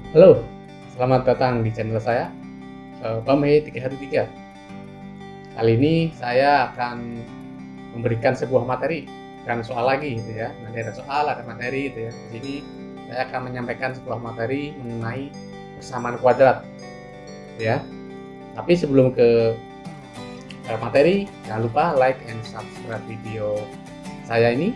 Halo, selamat datang di channel saya, Bame 313. Kali ini saya akan memberikan sebuah materi, bukan soal lagi gitu ya. Nanti ada soal, ada materi gitu ya. Di sini saya akan menyampaikan sebuah materi mengenai persamaan kuadrat, gitu ya. Tapi sebelum ke materi, jangan lupa like and subscribe video saya ini,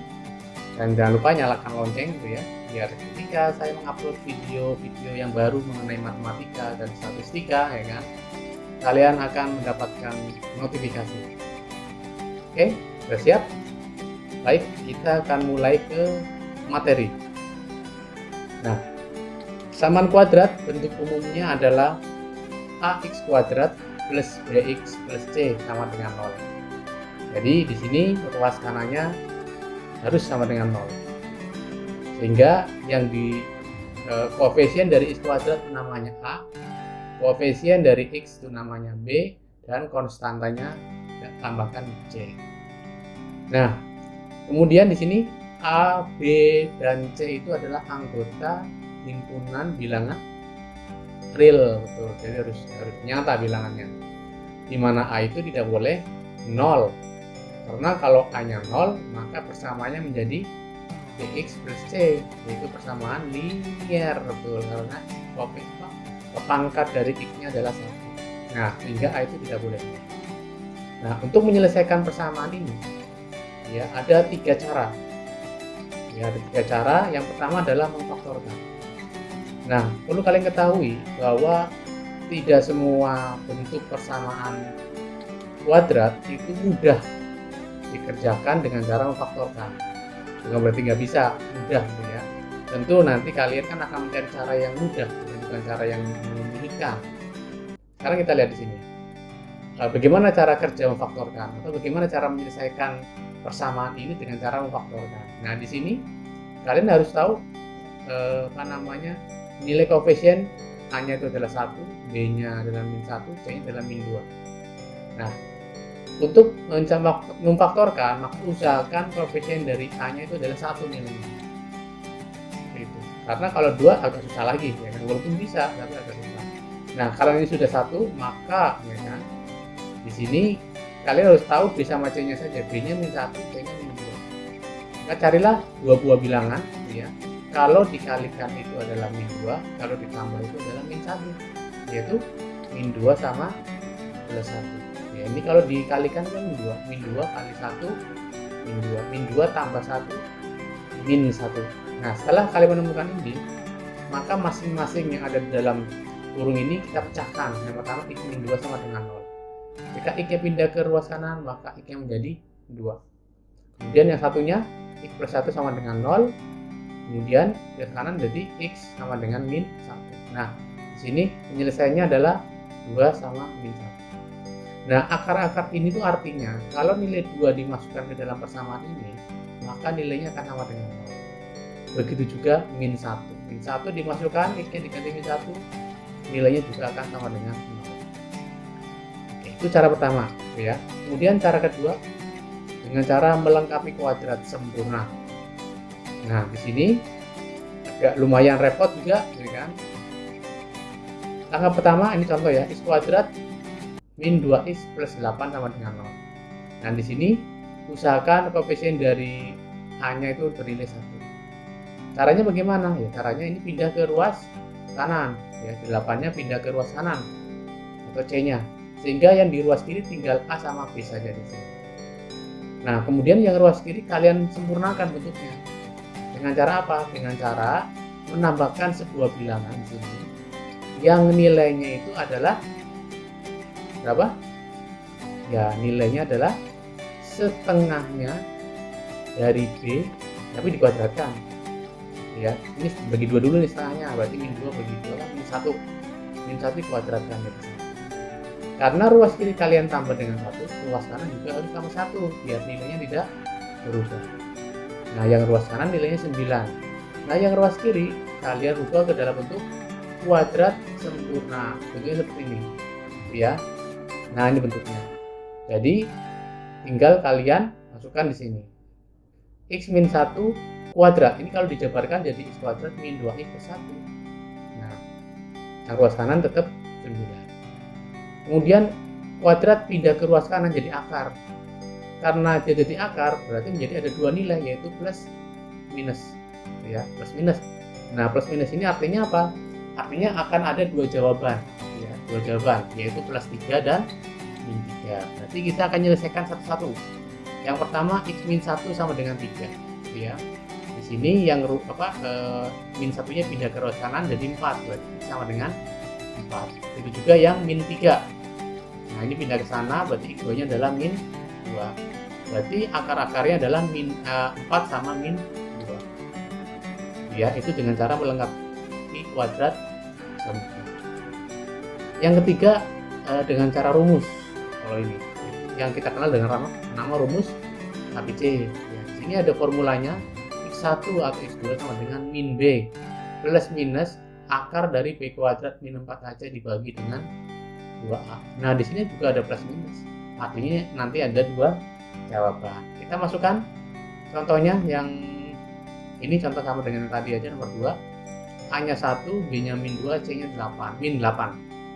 dan jangan lupa nyalakan lonceng gitu ya, biar ketika saya mengupload video-video yang baru mengenai matematika dan statistika ya kan, kalian akan mendapatkan notifikasi. Oke, sudah siap? Baik, kita akan mulai ke materi. Nah, persamaan kuadrat bentuk umumnya adalah ax kuadrat plus bx plus c sama dengan 0. Jadi di sini ruas kanannya harus sama dengan 0. Sehingga yang di koefisien dari x kuadrat namanya a, koefisien dari x itu namanya b, dan konstantanya tambahkan c. Nah, kemudian di sini a, b, dan c itu adalah anggota himpunan bilangan real, betul. Jadi harus nyata bilangannya. Di mana a itu tidak boleh 0. Karena kalau a-nya 0, maka persamaannya menjadi bx plus c, yaitu persamaan linear, betul, karena pangkat dari x-nya adalah 1. Nah, sehingga a itu tidak boleh. Nah, untuk menyelesaikan persamaan ini, ya ada 3 cara. Ya, ada 3 cara. Yang pertama adalah memfaktorkan. Nah, perlu kalian ketahui bahwa tidak semua bentuk persamaan kuadrat itu mudah dikerjakan dengan cara memfaktorkan. Bukan berarti nggak bisa, mudah gitu ya. Tentu nanti kalian kan akan mencari cara yang mudah, bukan cara yang menyulitkan. Sekarang kita lihat di sini. Bagaimana cara kerja memfaktorkan, atau bagaimana cara menyelesaikan persamaan ini dengan cara memfaktorkan. Nah, di sini kalian harus tahu nilai koefisien a-nya itu adalah 1, b-nya adalah min 1, c-nya adalah min 2. Nah, untuk memfaktorkan, maka usahakan koefisien dari a-nya itu adalah 1 nilainya. Itu. Karena kalau 2 agak susah lagi, ya kan? Walaupun bisa, tapi agak susah. Nah, kalau ini sudah 1, maka ya kan, di sini kalian harus tahu b sama c-nya saja. B-nya min 1, c-nya min 2. Maka carilah dua buah bilangan, ya. Kalau dikalikan itu adalah min 2, kalau ditambah itu adalah min 1, yaitu min 2 sama plus 1. Ya, ini kalau dikalikan kan min 2 kali 1 min 2, min 2 tambah 1 min 1. Nah, setelah kalian menemukan ini, maka masing-masing yang ada di dalam kurung ini kita pecahkan. Yang pertama x min 2 sama dengan 0. Jika x nya pindah ke ruas kanan, maka x nya menjadi 2. Kemudian yang satunya x plus 1 sama dengan 0. Kemudian ke kanan jadi x sama dengan min 1. Nah, di sini penyelesaiannya adalah 2 sama min 1. Nah, akar-akar ini tuh artinya kalau nilai 2 dimasukkan ke dalam persamaan ini, maka nilainya akan sama dengan 0. Begitu juga min 1. Min 1 dimasukkan, x-nya diganti min 1, nilainya juga akan sama dengan 0. Oke, itu cara pertama, ya. Kemudian cara kedua, dengan cara melengkapi kuadrat sempurna. Nah, di sini agak lumayan repot juga, ya kan? Langkah pertama, ini contoh ya, x kuadrat min 2x plus 8 sama dengan 0. Nah, di sini usahakan koefisien dari a-nya itu bernilai 1. Caranya bagaimana? Ya, caranya ini pindah ke ruas kanan, ya, 8-nya pindah ke ruas kanan atau c-nya. Sehingga yang di ruas kiri tinggal a sama b saja di sini. Nah, kemudian yang ruas kiri kalian sempurnakan bentuknya. Dengan cara apa? Dengan cara menambahkan sebuah bilangan di sini yang nilainya itu adalah berapa? Ya, nilainya adalah setengahnya dari b, tapi dikuadratkan. Ya, ini bagi 2 dulu nih setengahnya, berarti min 2 bagi 2 kan min 1. Min 1 dikuadratkan jadi 1. Karena ruas kiri kalian tambah dengan 1, ruas kanan juga harus tambah 1, biar nilainya tidak berubah. Nah, yang ruas kanan nilainya 9. Nah, yang ruas kiri kalian rubah ke dalam bentuk kuadrat sempurna. Bentuknya seperti ini. Ya. Nah, ini bentuknya. Jadi tinggal kalian masukkan di sini. X min 1 kuadrat. Ini kalau dijabarkan jadi x kuadrat min 2x plus 1. Nah, Yang ruas kanan tetap 9. Kemudian kuadrat pindah ke ruas kanan jadi akar. Karena dia jadi akar, berarti menjadi ada dua nilai, yaitu plus minus. Ya, plus minus. Nah, plus minus ini artinya apa? Artinya akan ada dua jawaban. Ya, dua jawaban, yaitu plus 3 dan min 3. Berarti kita akan menyelesaikan satu-satu. Yang pertama, x min 1 sama dengan 3. Ya. Di sini yang min 1-nya pindah ke ruas kanan jadi 4. Berarti x sama dengan 4. Itu juga yang min 3. Nah, ini pindah ke sana, berarti x2-nya adalah min 2. Berarti akar-akarnya adalah min 4 sama min 2. Ya, itu dengan cara melengkapi kuadrat sempurna. Yang ketiga, dengan cara rumus. Kalau ini yang kita kenal dengan nama rumus ABC. Ya, di sini ada formulanya, x1 atau x2 sama dengan min b plus minus akar dari b kuadrat min 4ac dibagi dengan 2a. Nah, di sini juga ada plus minus. Artinya nanti ada dua jawaban. Kita masukkan contohnya yang ini, contoh sama dengan yang tadi aja, nomor 2. A-nya 1, B-nya min 2, C-nya 8, min 8.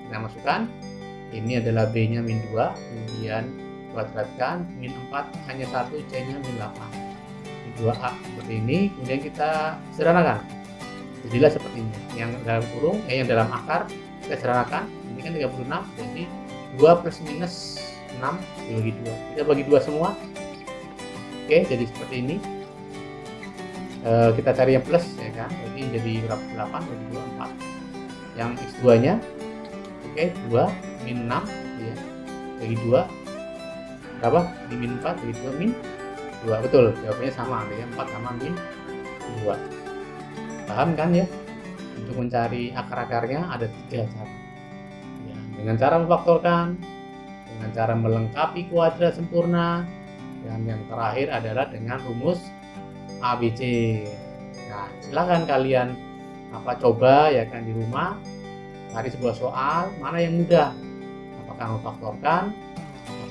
Kita masukkan. Ini adalah B-nya min 2, kemudian kuadratkan min 4, hanya 1, C-nya min 8. Min 2A seperti ini, kemudian kita sederhanakan. Jadilah seperti ini. Yang dalam kurung, yang dalam akar kita sederhanakan. Ini kan 36, jadi 2 plus minus 6 dibagi 2. Kita bagi 2 semua. Oke, jadi seperti ini. Kita cari yang plus, ya kan? Jadi jadi berapa? 8 bagi 2, 4. Yang x2-nya, oke, 2 min 6, ya, bagi 2 berapa? Di min 4 bagi 2 min 2. Betul, jawabannya sama, ya, 4 sama min 2. Paham kan ya? Untuk mencari akar-akarnya ada 3 cara. Ya, dengan cara memfaktorkan, dengan cara melengkapi kuadrat sempurna, dan yang terakhir adalah dengan rumus ABC. Nah, silakan kalian coba ya kan di rumah, cari sebuah soal mana yang mudah, apakah memfaktorkan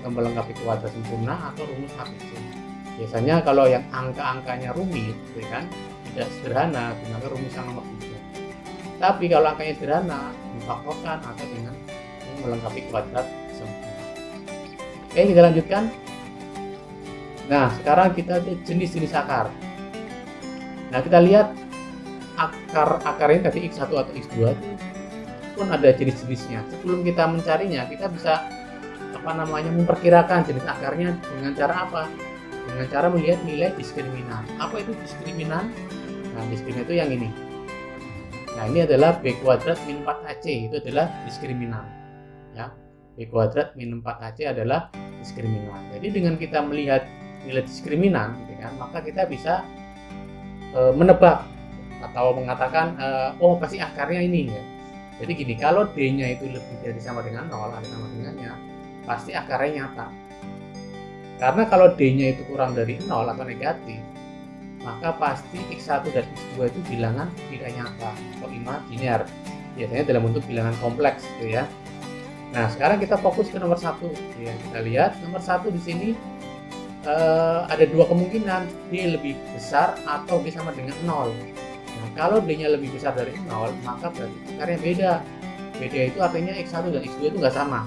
atau melengkapi kuadrat sempurna atau rumus ABC. Biasanya kalau yang angka-angkanya rumit, ya kan, tidak sederhana, gunakan rumus yang nomor 3. Tapi kalau angkanya sederhana, memfaktorkan atau dengan melengkapi kuadrat sempurna. Oke, kita lanjutkan. Nah, sekarang kita lihat jenis-jenis akar. Nah, kita lihat akar-akarnya tadi x1 atau x2 itu pun ada jenis-jenisnya. Sebelum kita mencarinya, kita bisa memperkirakan jenis akarnya dengan cara apa? Dengan cara melihat nilai diskriminan. Apa itu diskriminan? Nah, diskriminan itu yang ini. Nah, ini adalah b kuadrat min 4ac, itu adalah diskriminan. Ya, b kuadrat min 4ac adalah diskriminan. Jadi dengan kita melihat nilai diskriminan, gitu kan, maka kita bisa menebak atau mengatakan oh pasti akarnya ini ya. Jadi gini, kalau D-nya itu lebih dari sama dengan 0 atau sama dengannya, pasti akarnya nyata. Karena kalau D-nya itu kurang dari 0 atau negatif, maka pasti x1 dan x2 itu bilangan tidak nyata atau imajiner. Biasanya dalam bentuk bilangan kompleks gitu ya. Nah, sekarang kita fokus ke nomor 1 ya. Kita lihat nomor 1 di sini ada dua kemungkinan, D lebih besar atau D sama dengan 0. Nah, kalau D-nya lebih besar dari 0, maka berarti akarnya beda. Beda itu artinya x1 dan x2 itu nggak sama.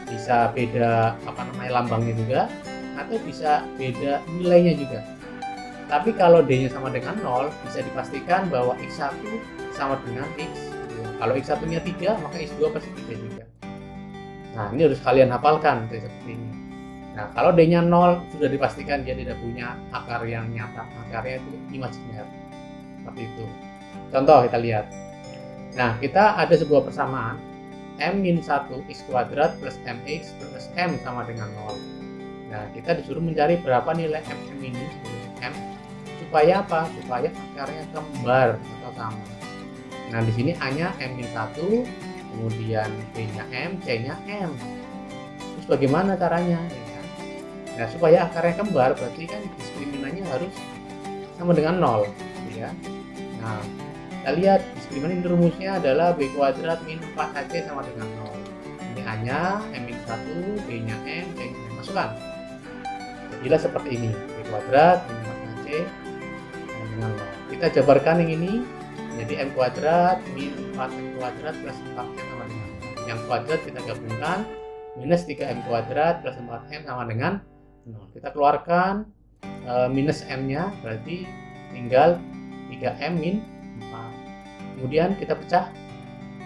Bisa beda lambangnya juga, atau bisa beda nilainya juga. Tapi kalau D-nya sama dengan 0, bisa dipastikan bahwa x1 sama dengan x2. Kalau x1-nya 3, maka x2 pasti 3 juga. Nah, ini harus kalian hafalkan seperti ini. Nah, kalau D-nya 0, sudah dipastikan dia tidak punya akar yang nyata. Akarnya itu imajiner. Seperti itu. Contoh kita lihat. Nah, kita ada sebuah persamaan m-1 x kuadrat plus mx plus m sama dengan 0. Nah, kita disuruh mencari berapa nilai m ini, m, supaya apa? Supaya akarnya kembar atau sama. Nah, di sini A-nya m-1, kemudian B-nya m, C-nya m. Terus bagaimana caranya? Nah, supaya akarnya kembar berarti kan diskriminannya harus sama dengan 0 ya. Nah, kita lihat diskriminan rumusnya adalah b kuadrat min 4ac sama dengan 0. Ini A-nya m-1, B-nya m, C-nya m. Masukkan. Jadilah seperti ini, b kuadrat min 4ac sama dengan 0. Kita jabarkan yang ini, Jadi M kuadrat min 4M kuadrat plus 4M sama dengan 0. Yang kuadrat kita gabungkan, minus 3M kuadrat plus 4M sama dengan 0. Kita keluarkan minus M-nya, berarti tinggal 3M min 4. Kemudian kita pecah.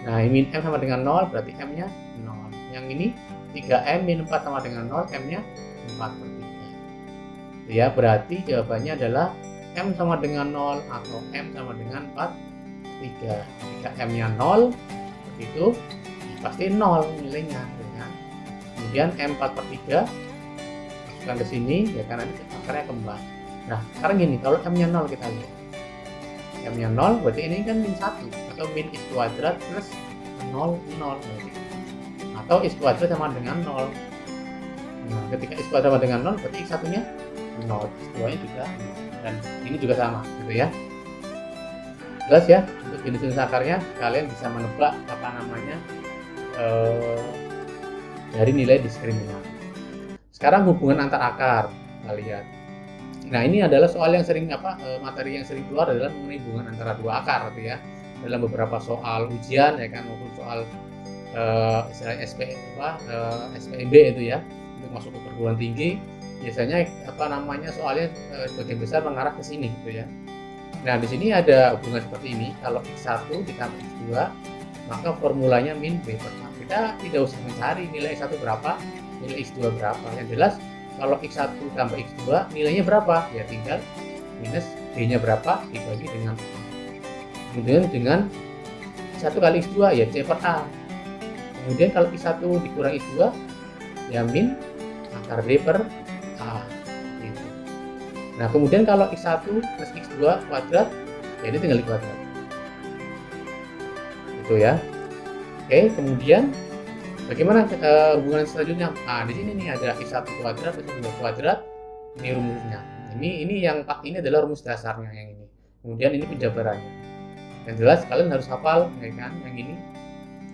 Nah, min M sama dengan 0, berarti M-nya 0. Yang ini 3M min 4 sama dengan 0, M-nya 4/3. Ya, berarti jawabannya adalah M sama dengan 0 atau M sama dengan 4/3. Jika M-nya 0, itu pasti 0 nilainya. Ya. Kemudian M 4/3 masukkan ke sini, ya kan, nanti akarnya kembar. Nah, sekarang gini, kalau M-nya 0 kita lihat. M-nya 0, berarti ini kan min 1 atau min X kuadrat plus 0, 0. Atau X kuadrat sama dengan 0. Nah, ketika X kuadrat sama dengan 0, berarti X1-nya 0, X2-nya juga 0. Dan ini juga sama, gitu ya. Jelas ya, untuk jenis-jenis akarnya kalian bisa menebak apa namanya dari nilai diskriminant. Sekarang hubungan antar akar, kita lihat. Nah, ini adalah soal yang sering materi yang sering keluar adalah mengenai hubungan antara dua akar, gitu ya. Dalam beberapa soal ujian, ya kan, maupun soal istilahnya SPMB itu ya, untuk masuk ke perguruan tinggi, biasanya soalnya sebagian besar mengarah ke sini, gitu ya. Nah, di sini ada hubungan seperti ini. Kalau X1 ditambah X2, maka formulanya min B per A. Kita tidak usah mencari nilai X1 berapa, nilai X2 berapa. Yang jelas, kalau X1 tambah X2, nilainya berapa? Ya tinggal minus B-nya berapa, dibagi dengan A. Kemudian dengan X1 kali X2, ya C per A. Kemudian kalau X1 dikurang X2, ya min akar B per A. Gitu. Nah, kemudian kalau X1 plus X2 kuadrat, jadi tinggal dikuadrat. Itu ya. Oke, kemudian bagaimana hubungan selanjutnya? Nah, di sini nih ada X1 kuadrat plus X2 kuadrat. Ini rumusnya. Ini adalah rumus dasarnya yang ini. Kemudian ini penjabarannya. Yang jelas kalian harus hafal, ya kan, yang ini.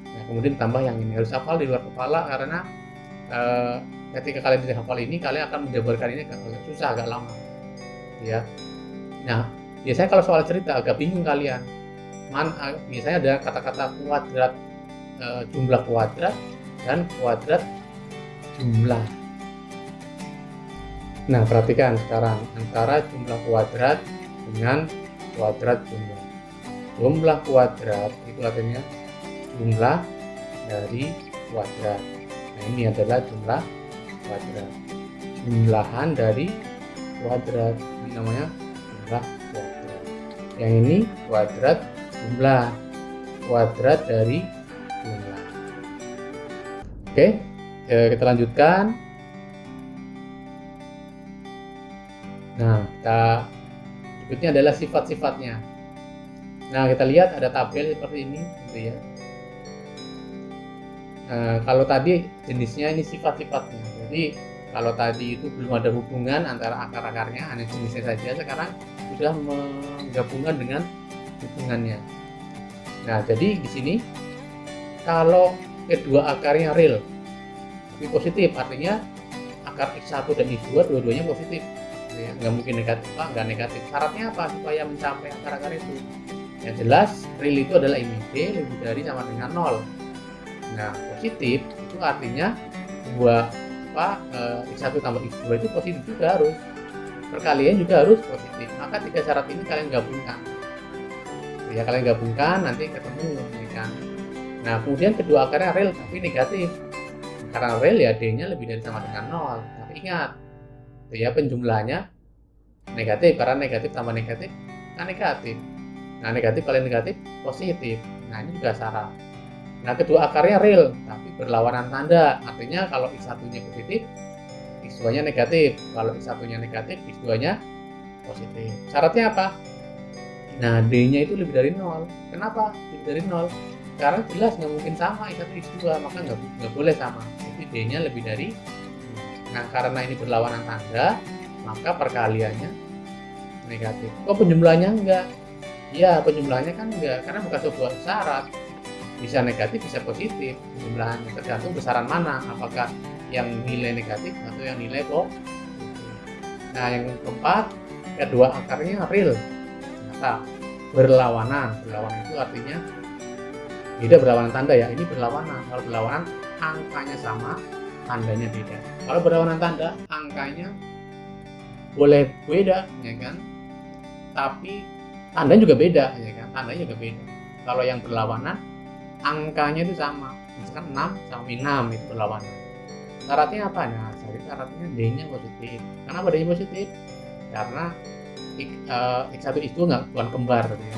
Nah, kemudian tambah yang ini, harus hafal di luar kepala karena ketika kalian tidak hafal ini, kalian akan menjabarkan ini agak susah, agak lama. Ya. Nah, biasanya kalau soal cerita agak bingung kalian. Biasanya ada kata-kata kuadrat, jumlah kuadrat dan kuadrat jumlah. Nah, perhatikan sekarang antara jumlah kuadrat dengan kuadrat jumlah. Jumlah kuadrat itu artinya jumlah dari kuadrat. Nah, ini adalah jumlah kuadrat. Jumlahan dari kuadrat, ini namanya jumlah kuadrat. Yang ini kuadrat jumlah, kuadrat dari jumlah. Oke, kita lanjutkan. Nah, berikutnya adalah sifat-sifatnya. Nah, kita lihat ada tabel seperti ini, gitu ya. Kalau tadi jenisnya ini sifat-sifatnya. Jadi kalau tadi itu belum ada hubungan antara akar-akarnya, hanya jenisnya saja. Sekarang sudah menggabungkan dengan hubungannya. Nah, jadi di sini kalau kedua akarnya real, tapi positif, artinya akar X1 dan X2 dua-duanya positif. Ya, nggak mungkin negatif, nggak negatif. Syaratnya apa supaya mencapai akar-akar itu? Yang jelas real itu adalah ini, B lebih dari sama dengan 0. Nah, positif itu artinya X1 tambah X2 itu positif juga harus. Perkalian juga harus positif. Maka tiga syarat ini kalian gabungkan. Ya, kalian gabungkan nanti ketemu, ya kan. Nah, kemudian kedua akarnya real tapi negatif. Karena real ya D-nya lebih dari sama dengan 0. Tapi ingat, ya penjumlahnya negatif, karena negatif tambah negatif kan negatif. Nah, negatif kali negatif positif. Nah, ini juga syarat. Nah, kedua akarnya real tapi berlawanan tanda. Artinya kalau X1-nya positif, X2-nya negatif. Kalau X1-nya negatif, X2-nya positif. Syaratnya apa? Nah, D-nya itu lebih dari 0. Kenapa lebih dari 0? Karena jelas nggak mungkin sama X1 X2, maka nggak boleh sama. Jadi D-nya lebih dari 0. Nah, karena ini berlawanan tanda, maka perkaliannya negatif. Kok penjumlahnya enggak? Ya, penjumlahnya kan enggak, karena bukan sebuah syarat. Bisa negatif, bisa positif penjumlahannya, tergantung besaran mana, apakah yang nilai negatif atau yang nilai positif. Nah, yang keempat, kedua akarnya real. Ternyata berlawanan. Berlawanan itu artinya beda, berlawanan tanda ya. Ini berlawanan. Kalau berlawanan angkanya sama, tandanya beda. Kalau berlawanan tanda, angkanya boleh beda, ya kan? Tapi tandanya juga beda, ya kan? Tandanya juga beda. Kalau yang berlawanan, angkanya itu sama. Misalkan 6 sama 6 itu berlawanan. Syaratnya apa? Nah, syaratnya D-nya positif. Kenapa D-nya positif? Karena X1 X2 bukan kembar gitu ya.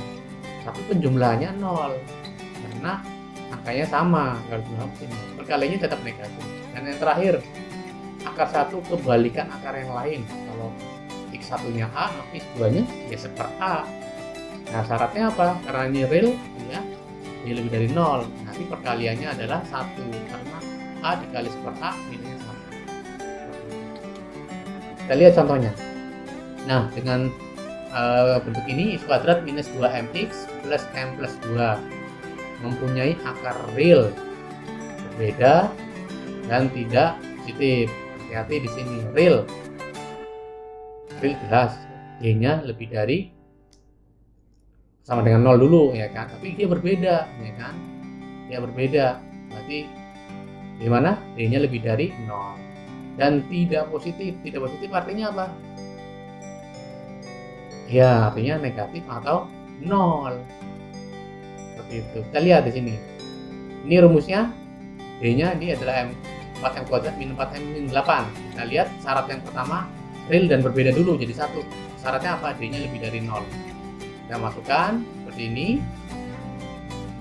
Tapi penjumlahannya 0. Karena angkanya sama, kalau jumlah sini. Perkaliannya tetap negatif. Dan yang terakhir, akar 1 kebalikan akar yang lain. Kalau X1-nya A, maka X2-nya ya seper A. Nah, syaratnya apa? Karena ini real, ya, dia lebih dari 0. Nanti perkaliannya adalah 1. Karena A dikali seper A, nilainya 1. Kita lihat contohnya. Nah, dengan bentuk ini, X kuadrat minus 2mx plus m plus 2 mempunyai akar real berbeda dan tidak positif. Hati-hati di sini, real jelas D-nya lebih dari sama dengan 0 dulu, ya kan, tapi dia berbeda, ya kan, dia berbeda, berarti gimana? D-nya lebih dari 0 dan tidak positif. Tidak positif artinya apa? Ya, artinya negatif atau 0. Seperti itu. Kita lihat di sini. Ini rumusnya, D-nya ini adalah 4m kuadrat min 4m min 8. Kita lihat syarat yang pertama real dan berbeda dulu jadi 1. Syaratnya apa? D-nya lebih dari 0. Kita masukkan seperti ini.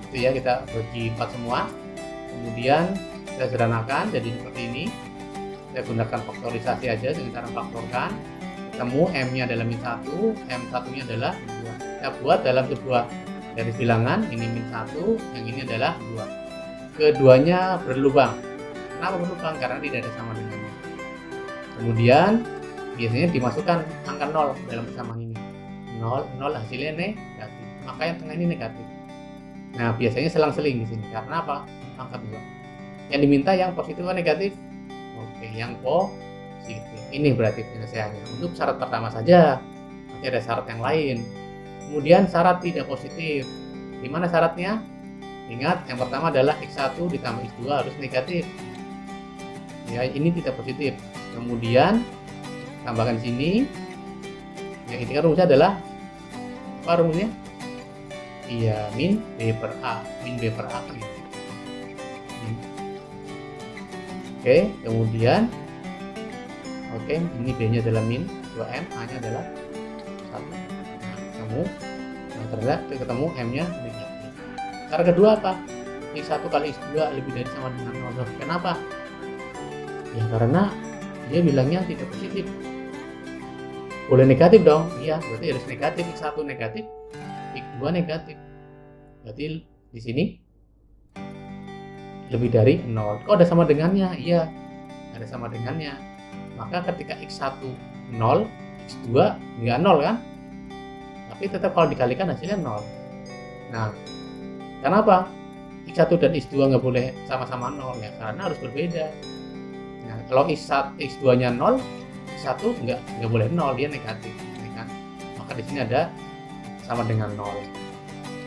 Itu ya, kita bagi 4 semua. Kemudian kita sederhanakan jadi seperti ini. Kita gunakan faktorisasi aja dengan cara faktorkan. Ketemu M-nya adalah min 1, M1-nya adalah 2. Kita buat dalam sebuah garis bilangan, ini min 1, yang ini adalah 2. Keduanya berlubang. Kenapa berlubang? Karena tidak ada sama dengannya. Kemudian biasanya dimasukkan angka 0 dalam persamaan ini. 0 hasilnya negatif. Maka yang tengah ini negatif. Nah, biasanya selang-seling di sini. Karena apa? Angka 2. Yang diminta yang positif atau negatif? Oke, yang positif. Ini berarti penyelesaiannya. Untuk syarat pertama saja. Nanti ada syarat yang lain. Kemudian syarat tidak positif. Di mana syaratnya? Ingat, yang pertama adalah X1 ditambah X2 harus negatif. Ya, ini tidak positif. Kemudian tambahkan sini. Yang ini kan rumusnya adalah apa rumusnya? Iya, min B per A. Min B per A kan gitu. Oke, kemudian ini B-nya adalah min 2M, A-nya adalah 1. Nah, ternyata ketemu M-nya negatif. Cara kedua apa? X1 kali X2 lebih dari sama dengan 0. Kenapa? Ya karena dia bilangnya tidak positif. Boleh negatif dong? Iya, berarti harus negatif. X1 negatif, X2 negatif. Berarti di sini lebih dari 0. Kok ada sama dengannya? Iya, ada sama dengannya. Maka ketika X1 0, X2 nggak 0 kan? Tapi tetap kalau dikalikan hasilnya 0. Nah, kenapa? X1 dan X2 nggak boleh sama-sama 0 ya? Karena harus berbeda. Nah, kalau X2-nya 0, X1 nggak boleh 0, dia negatif, ya kan? Maka di sini ada sama dengan 0.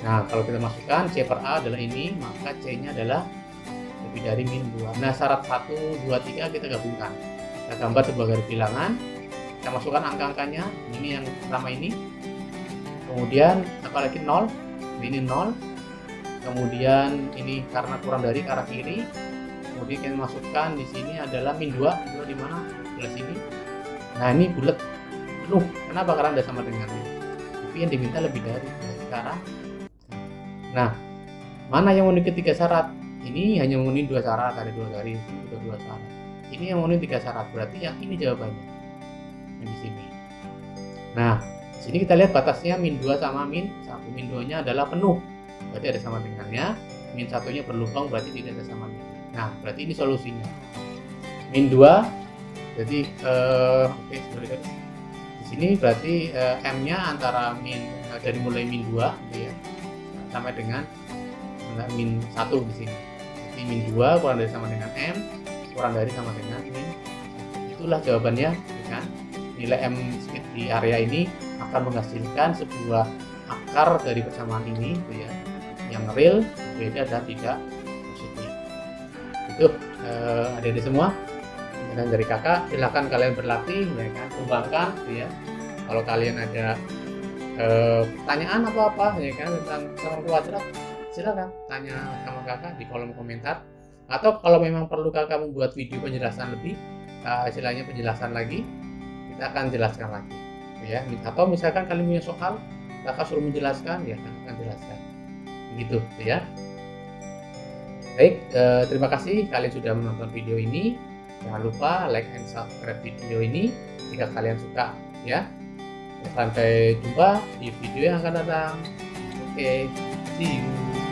Nah, kalau kita masukkan C per A adalah ini, maka C-nya adalah lebih dari min 2. Nah, syarat 1, 2, 3 kita gabungkan. Kita gambar sebuah garis bilangan, kita masukkan angka-angkanya, ini yang pertama ini, kemudian apalagi 0, ini 0, kemudian ini karena kurang dari ke arah kiri, kemudian kita masukkan di sini adalah min 2, di mana? Sebelah sini. Nah, ini bulat penuh. Kenapa? Karena ada sama dengannya. Tapi yang diminta lebih dari sekarang. Nah, mana yang memenuhi ketiga syarat? Ini hanya memenuhi 2 syarat, ada 2 garis, ini juga 2 syarat. Ini yang memenuhi 3 syarat, berarti yang ini jawabannya. Yang di sini. Nah, di sini kita lihat batasnya min 2 sama min 1. Min 2-nya adalah penuh, berarti ada sama dengannya. Min 1-nya berlubang, berarti tidak ada sama dengannya. Nah, berarti ini solusinya. Min 2, jadi di sini berarti M-nya antara dari mulai min 2 gitu ya, sampai dengan min 1 di sini. Jadi min 2 kurang dari sama dengan M, kurang dari sama dengan min 1. Itulah jawabannya, kan? Nilai M di area ini akan menghasilkan sebuah akar dari persamaan ini gitu ya, yang real beda dan tidak positif. Itu adik-adik semua, dan dari kakak silahkan kalian berlatih ya kan, kembangkan gitu ya. Kalau kalian ada pertanyaan apa ya kan tentang sama kuadrat, silakan tanya sama kakak di kolom komentar, atau kalau memang perlu kakak membuat video penjelasan lebih, istilahnya penjelasan lagi, kita akan jelaskan lagi ya. Atau misalkan kalian punya soal, kakak suruh menjelaskan ya, kakak akan jelaskan gitu ya. Baik, terima kasih kalian sudah menonton video ini. Jangan lupa like and subscribe video ini jika kalian suka ya. Sampai jumpa di video yang akan datang. Oke, see you.